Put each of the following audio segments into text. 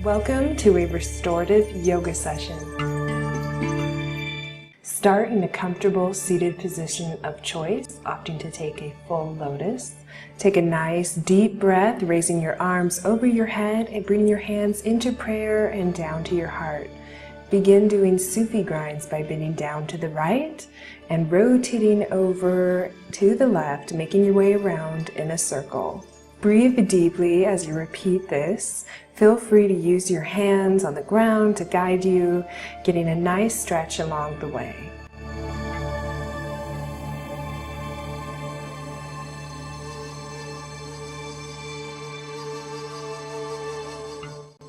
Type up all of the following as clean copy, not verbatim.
Welcome to a restorative yoga session. Start in a comfortable seated position of choice, opting to take a full lotus. Take a nice deep breath, raising your arms over your head and bringing your hands into prayer and down to your heart. Begin doing Sufi grinds by bending down to the right and rotating over to the left, making your way around in a circle. Breathe deeply as you repeat this. Feel free to use your hands on the ground to guide you, getting a nice stretch along the way.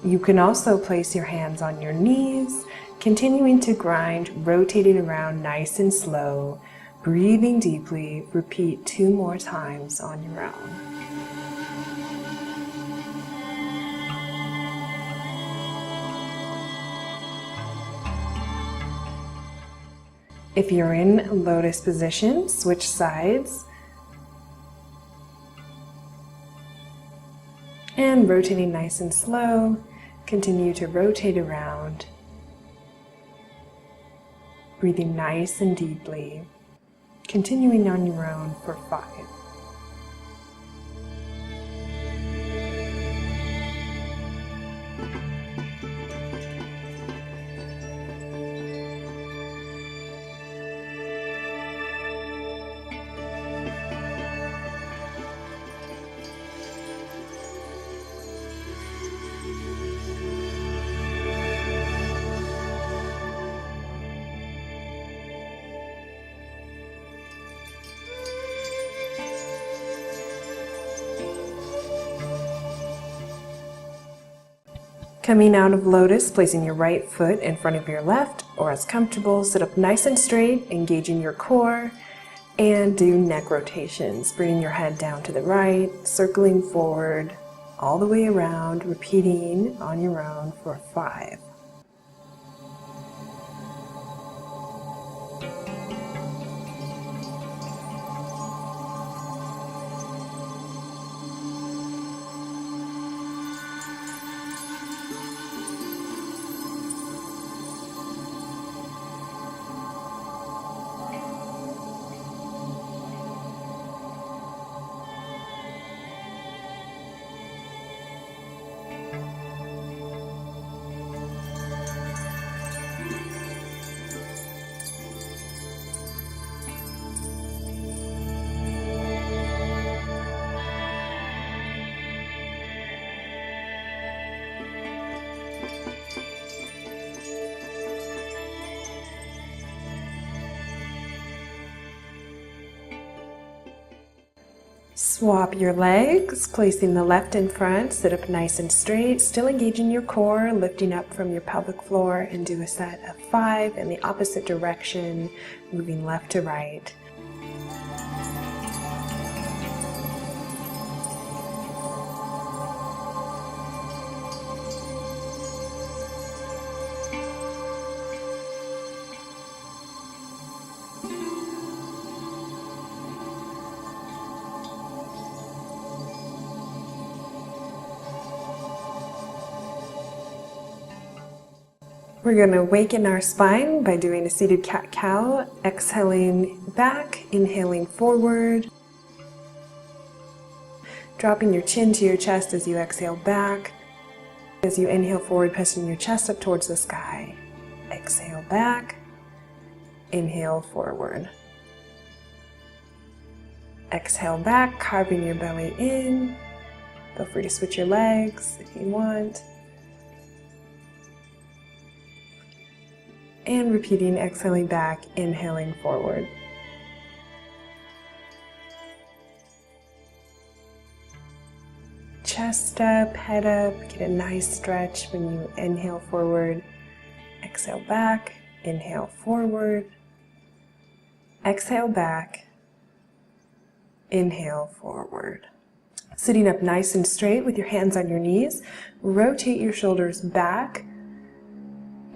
You can also place your hands on your knees, continuing to grind, rotating around nice and slow. Breathing deeply, repeat 2 more times on your own. If you're in lotus position, switch sides. And rotating nice and slow, continue to rotate around. Breathing nice and deeply. Continuing on your own for 5. Coming out of lotus, placing your right foot in front of your left, or as comfortable, sit up nice and straight, engaging your core, and do neck rotations, bringing your head down to the right, circling forward, all the way around, repeating on your own for 5. Swap your legs, placing the left in front, sit up nice and straight, still engaging your core, lifting up from your pelvic floor, and do a set of 5 in the opposite direction, moving left to right. We're going to awaken our spine by doing a seated cat-cow, exhaling back, inhaling forward, dropping your chin to your chest as you exhale back. As you inhale forward, pressing your chest up towards the sky. Exhale back, inhale forward. Exhale back, carving your belly in. Feel free to switch your legs if you want. And repeating, exhaling back, inhaling forward. Chest up, head up, get a nice stretch when you inhale forward. Exhale back, inhale forward. Exhale back, inhale forward. Sitting up nice and straight with your hands on your knees, rotate your shoulders back,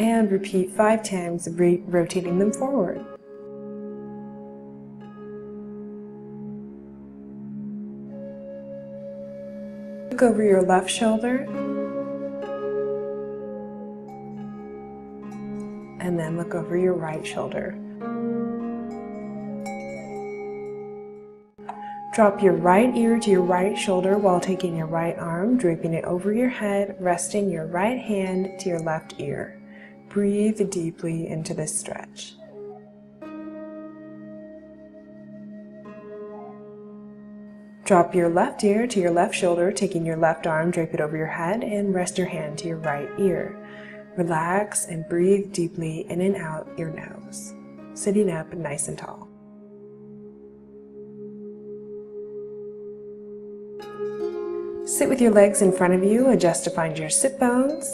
and repeat 5 times, rotating them forward. Look over your left shoulder. and then look over your right shoulder. Drop your right ear to your right shoulder while taking your right arm, draping it over your head, resting your right hand to your left ear. Breathe deeply into this stretch. Drop your left ear to your left shoulder, taking your left arm, drape it over your head, and rest your hand to your right ear. Relax and breathe deeply in and out your nose, sitting up nice and tall. Sit with your legs in front of you, adjust to find your sit bones.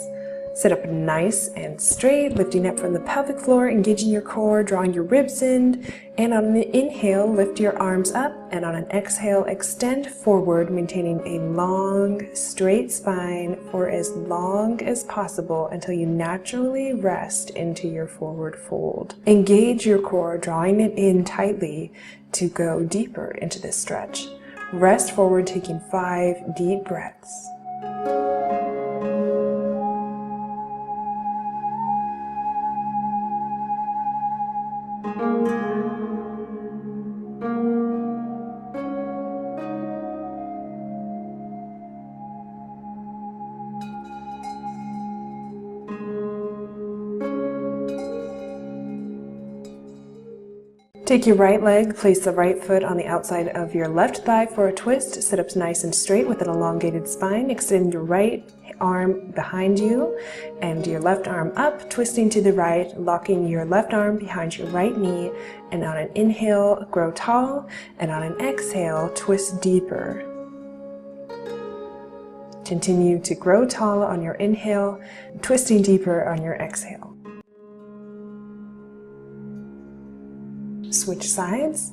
Sit up nice and straight, lifting up from the pelvic floor, engaging your core, drawing your ribs in. And on an inhale, lift your arms up, and on an exhale, extend forward, maintaining a long, straight spine for as long as possible until you naturally rest into your forward fold. Engage your core, drawing it in tightly to go deeper into this stretch. Rest forward, taking 5 deep breaths. Take your right leg, place the right foot on the outside of your left thigh for a twist. Sit up nice and straight with an elongated spine. Extend your right arm behind you and your left arm up, twisting to the right, locking your left arm behind your right knee. And on an inhale, grow tall, and on an exhale, twist deeper. Continue to grow tall on your inhale, twisting deeper on your exhale. Switch sides.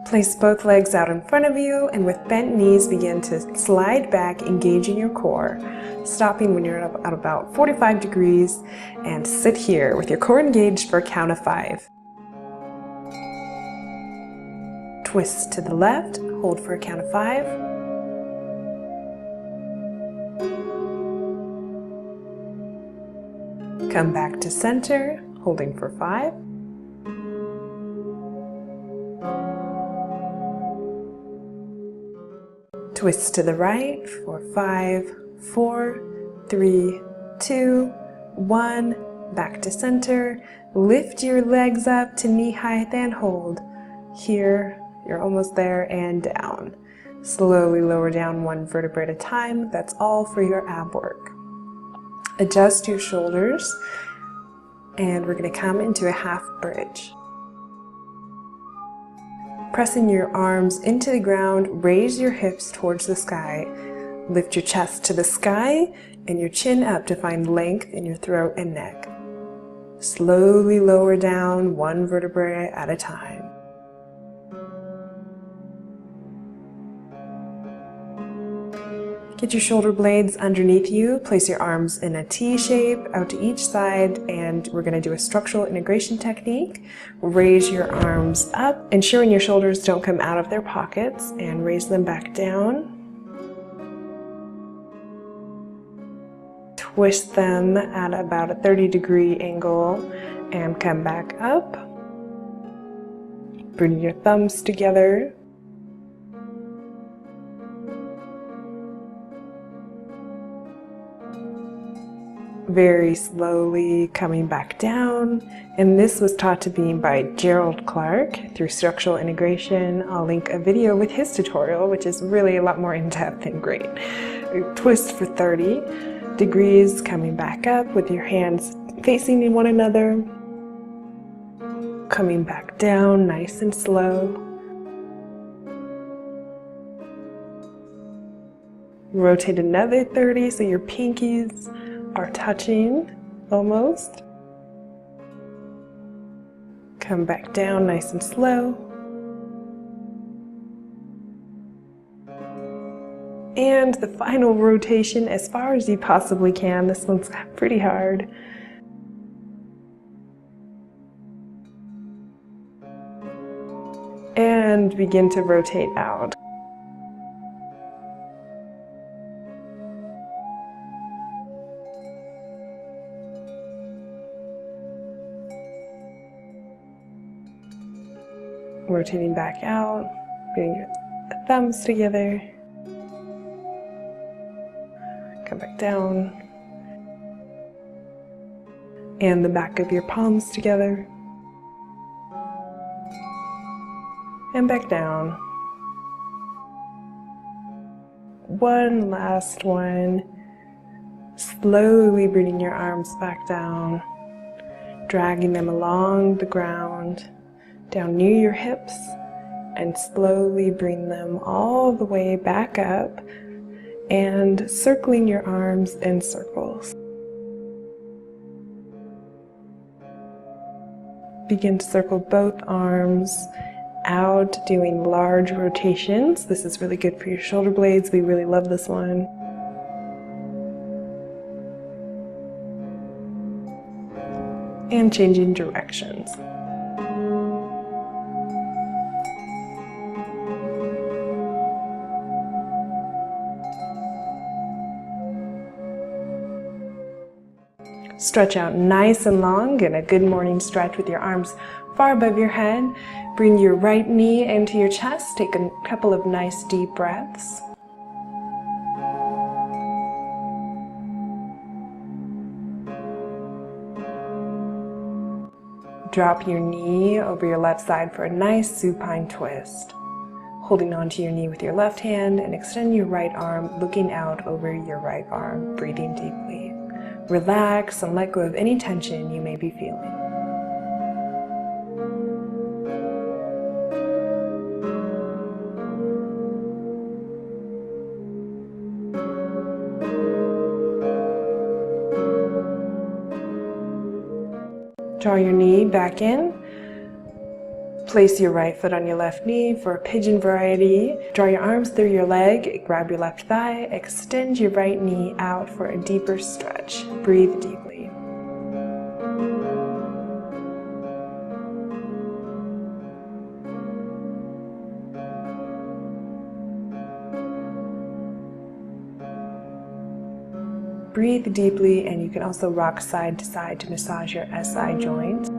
Place both legs out in front of you, and with bent knees begin to slide back, engaging your core, stopping when you're at about 45 degrees, and sit here with your core engaged for a count of 5. Twist to the left, hold for a count of 5. Come back to center, holding for 5. Twist to the right for 5, 4, 3, 2, 1. Back to center. Lift your legs up to knee height and hold. Here, you're almost there, and down. Slowly lower down 1 vertebrae at a time. That's all for your ab work. Adjust your shoulders, and we're going to come into a half bridge. Pressing your arms into the ground, raise your hips towards the sky. Lift your chest to the sky and your chin up to find length in your throat and neck. Slowly lower down 1 vertebrae at a time. Get your shoulder blades underneath you, place your arms in a T shape out to each side, and we're going to do a structural integration technique. Raise your arms up, ensuring your shoulders don't come out of their pockets, and raise them back down. Twist them at about a 30-degree angle and come back up. Bring your thumbs together. Very slowly coming back down, and this was taught to me by Gerald through structural integration. I'll link a video with his tutorial, which is really a lot more in-depth and great. Twist for 30 degrees, coming back up with your hands facing one another, coming back down nice and slow. Rotate another 30 so your pinkies are touching almost. Come back down nice and slow. And the final rotation as far as you possibly can. This one's pretty hard. And begin to rotate out. Rotating back out, bring your thumbs together. Come back down. And the back of your palms together. And back down. One last one. Slowly bringing your arms back down, dragging them along the ground, down near your hips, and slowly bring them all the way back up and circling your arms in circles. Begin to circle both arms out, doing large rotations. This is really good for your shoulder blades. We really love this one. And changing directions. Stretch out nice and long in a good morning stretch with your arms far above your head. Bring your right knee into your chest. Take a couple of nice deep breaths. Drop your knee over your left side for a nice supine twist. Holding onto your knee with your left hand and extend your right arm, looking out over your right arm, breathing deeply. Relax and let go of any tension you may be feeling. Draw your knee back in. Place your right foot on your left knee for a pigeon variety. Draw your arms through your leg, grab your left thigh, extend your right knee out for a deeper stretch. Breathe deeply. Breathe deeply, and you can also rock side to side to massage your SI joint.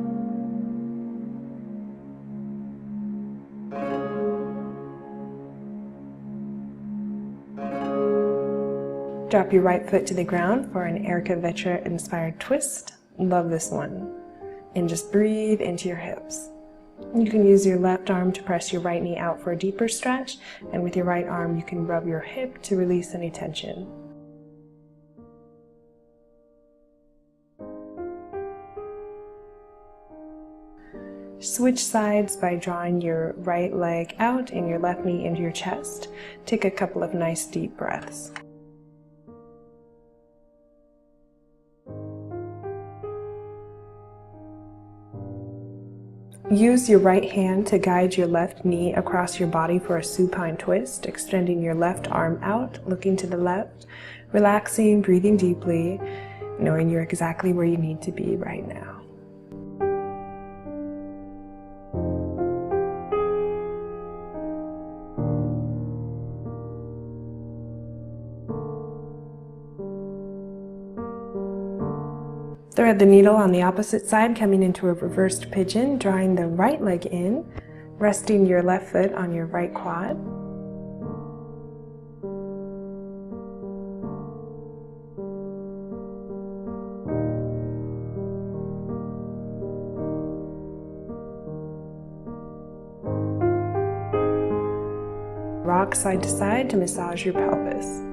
Drop your right foot to the ground for an Erica Vetra inspired twist. Love this one. And just breathe into your hips. You can use your left arm to press your right knee out for a deeper stretch, and with your right arm you can rub your hip to release any tension. Switch sides by drawing your right leg out and your left knee into your chest. Take a couple of nice deep breaths. Use your right hand to guide your left knee across your body for a supine twist, extending your left arm out, looking to the left, relaxing, breathing deeply, knowing you're exactly where you need to be right now. Thread the needle on the opposite side, coming into a reversed pigeon, drawing the right leg in, resting your left foot on your right quad. Rock side to side to massage your pelvis.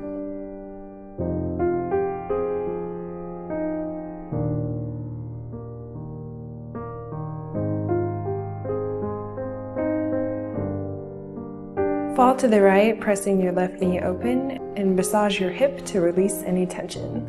Fall to the right, pressing your left knee open, and massage your hip to release any tension.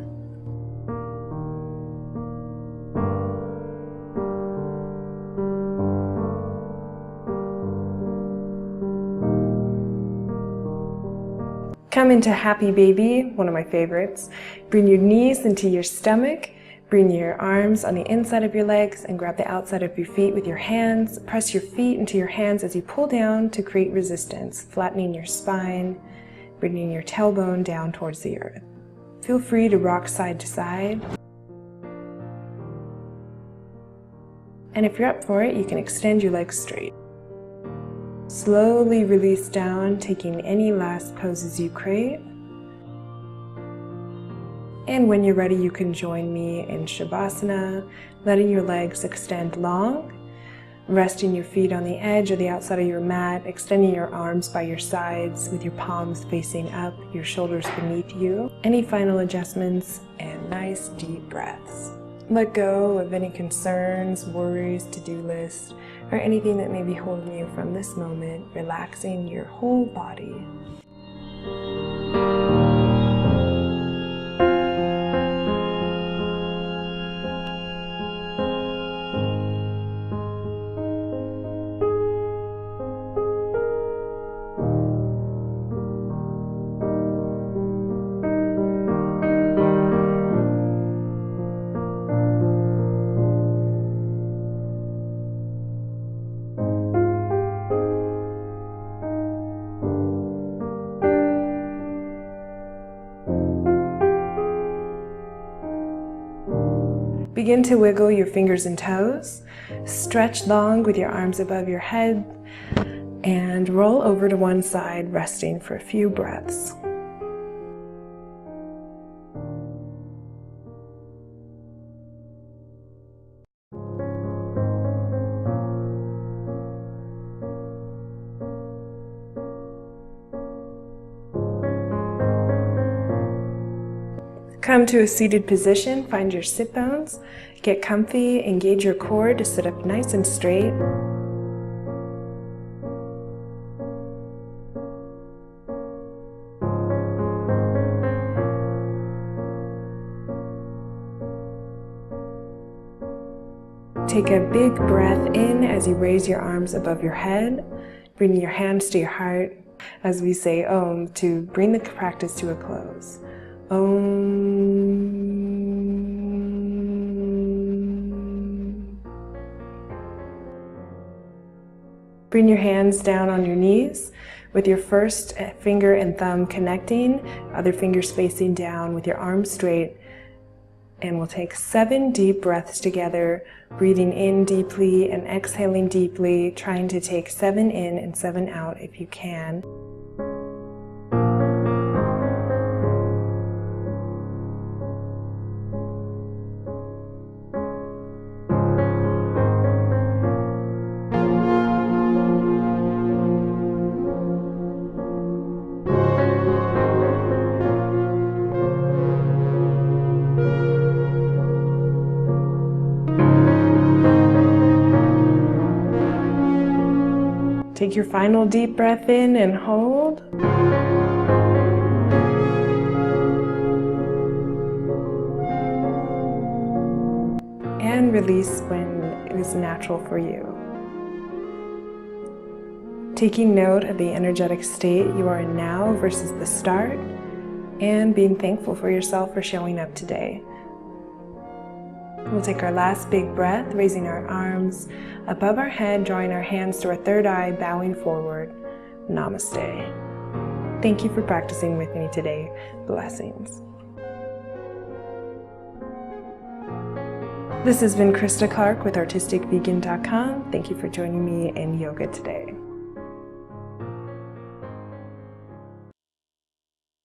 Come into happy baby, one of my favorites. Bring your knees into your stomach. Bring your arms on the inside of your legs and grab the outside of your feet with your hands. Press your feet into your hands as you pull down to create resistance, flattening your spine, bringing your tailbone down towards the earth. Feel free to rock side to side. And if you're up for it, you can extend your legs straight. Slowly release down, taking any last poses you crave. And when you're ready, you can join me in Shavasana, letting your legs extend long, resting your feet on the edge or the outside of your mat, extending your arms by your sides with your palms facing up, your shoulders beneath you. Any final adjustments and nice deep breaths. Let go of any concerns, worries, to-do list, or anything that may be holding you from this moment, relaxing your whole body. Begin to wiggle your fingers and toes. Stretch long with your arms above your head and roll over to one side, resting for a few breaths. Come to a seated position, find your sit bones, get comfy, engage your core to sit up nice and straight. Take a big breath in as you raise your arms above your head, bringing your hands to your heart as we say Om to bring the practice to a close. Om. Bring your hands down on your knees with your first finger and thumb connecting, other fingers facing down with your arms straight. And we'll take 7 deep breaths together, breathing in deeply and exhaling deeply, trying to take 7 in and 7 out if you can. Take your final deep breath in and hold. And release when it is natural for you. Taking note of the energetic state you are in now versus the start, and being thankful for yourself for showing up today. We'll take our last big breath, raising our arms above our head, drawing our hands to our third eye, bowing forward. Namaste. Thank you for practicing with me today. Blessings. This has been Christa Clark with ArtisticVegan.com. Thank you for joining me in yoga today.